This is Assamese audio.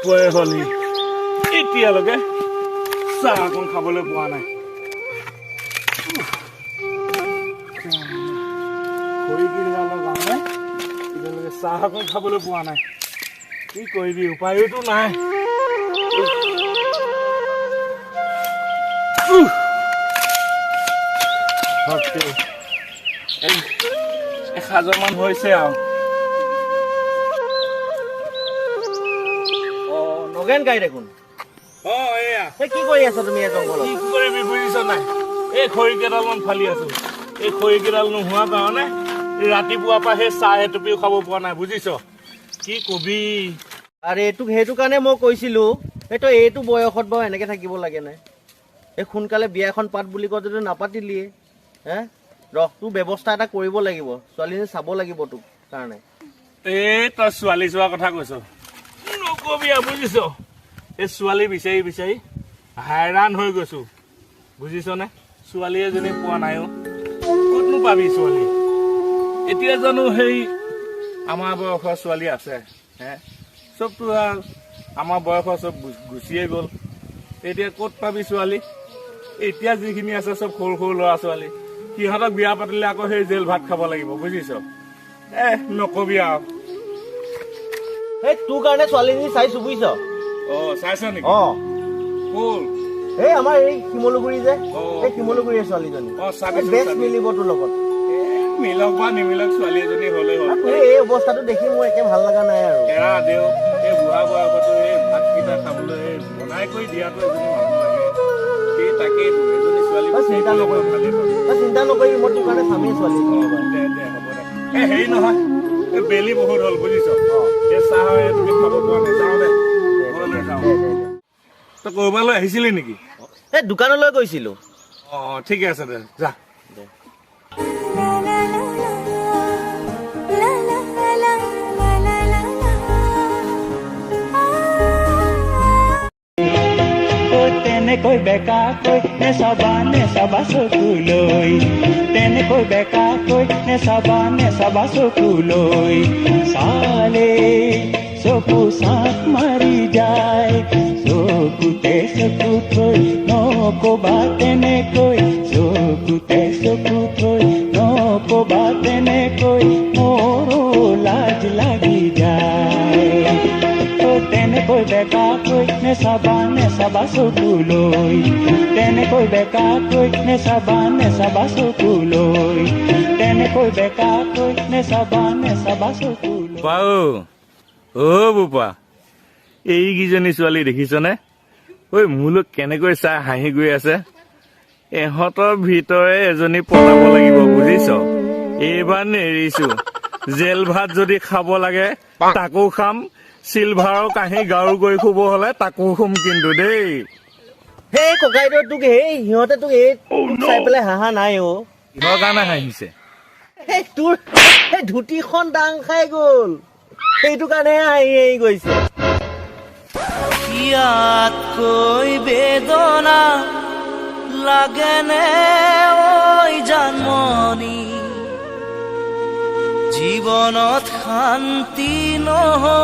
দুপৰীয়া হ'লি এতিয়ালৈকে চাহ অকণ খাবলৈ পোৱা নাই। খৰিকেইডালৰ কাৰণে এতিয়ালৈকে চাহ অকণ খাবলৈ পোৱা নাই। কি কৰিবি, উপায়োতো নাই। এসাজৰমান হৈছে আৰু। নগেন গাই দেখোন। এয়া কি কৰি আছা তুমি জংঘলত? কি কৰিবি বুজিছ নাই, এই খৰিকেইডালমান ফালি আছো। এই খৰিকেইডাল নোহোৱাৰ কাৰণে ৰাতিপুৱাৰ পৰা সেই চাহ এটুপিও খাব পৰা নাই বুজিছ। কি কবি আৰে এইটোক সেইটো কাৰণে মই কৈছিলো, এইটো বয়সত বাৰু এনেকে থাকিব লাগে নাই। এই সোনকালে বিয়াখন পাত বুলি কওঁ যদি নাপাতিলিয়ে। তোৰ ব্যৱস্থা এটা কৰিব লাগিব, ছোৱালীজনী চাব লাগিব তোক কাৰণে। তই ছোৱালী চোৱাৰ কথা কৈছ, নকবি আৰু বুজিছ। এই ছোৱালী বিচাৰি বিচাৰি হাইৰাণ হৈ গৈছো বুজিছ নে। ছোৱালী এজনী পোৱা নাই। ক'তনো পাবি ছোৱালী? এতিয়া জানো সেই আমাৰ বয়সৰ ছোৱালী আছে? চবতো আমাৰ বয়সৰ চব গুচিয়ে গ'ল। এতিয়া ক'ত পাবি ছোৱালী? এতিয়া যিখিনি আছে চব সৰু সৰু ল'ৰা ছোৱালী। সিহঁতক বিয়া পাতিলে আকৌ সেই জেল ভাত খাব লাগিব বুজিছ। নকবি আৰু। তোৰ কাৰণে ছোৱালীজনী চাইছো বুজিছ। চাইছ নেকি? ক'ল? আমাৰ এই শিমলুগুৰি যে, এই শিমলুগুৰিৰ ছোৱালীজনী বেষ্ট মিলিব তোৰ লগত। মিলক বা নিমিলক, ছোৱালী এজনী হ'লে হ'ল। এই অৱস্থাটো দেখি মোৰ একে ভাল লগা নাই আৰু। এৰা দেও, এই বুঢ়া বয়সতো এই ভাতকেইটা খাবলৈ বনাই কৰি দিয়াটো এজনী মানুহ লাগে। সেই তাকেই এজনী ছোৱালী চিন্তা নকৰিবি, মই তোৰ কাৰণে চামেই ছোৱালী। দে হ'ব দে। হেৰি নহয়, এই বেলি বহুত হ'ল বুজিছ। এই চাহ তুমি খাব পৰা নাই। যাওঁ দে, ঘৰলৈ যাওঁ। তই ক'ৰবালৈ আহিছিলি নেকি? এই দোকানলৈ গৈছিলো। ঠিকে আছে দে, যা। তেনেকৈ বেকাকৈ নেচাবা চকুলৈ, তেনেকৈ বেকাকৈ নেচাবা চকুলৈ, চালে চকু চাক মাৰি যায়, চকুতে চকু থৈ নকবা তেনেকৈ, চকুতে চকু থৈ নকবা তেনেকৈ, মোৰো লাজ লাগি যায়। তেনেকৈ বেকাকৈ নেচাবা চকুলৈ, তেনেকৈ বেকাকৈ নেচাবা চকুলৈ, তেনেকৈ বেকাকৈ নেচাবা চকুলৈ। বোপা, এইকেইজনী ছোৱালী দেখিছনে? মোলৈ কেনেকৈ চাই হাঁহি গৈ আছে। ইহঁতৰ ভিতৰে এজনী পতাব লাগিব বুজিছ। এইবাৰ নেৰিছো। জেল ভাত যদি খাব লাগে তাকো খাম, চিলভাৰৰ কাঁহী গাৰু কৰি শুব হলে তাকো শুম কিন্তু দেই। সেই ককাইদেউ তোক সিহঁতে তোক চাই পেলাই হাঁহা নাই। কিহৰ কাৰণে হাঁহিছে? তোৰ ধুতিখন দাং খাই গ'ল, সেইটো কাৰণে হাঁহি গৈছে। ইয়াতকৈ বেদনা লাগেনে ঐ জানমণি, জীৱনত শান্তি নহয়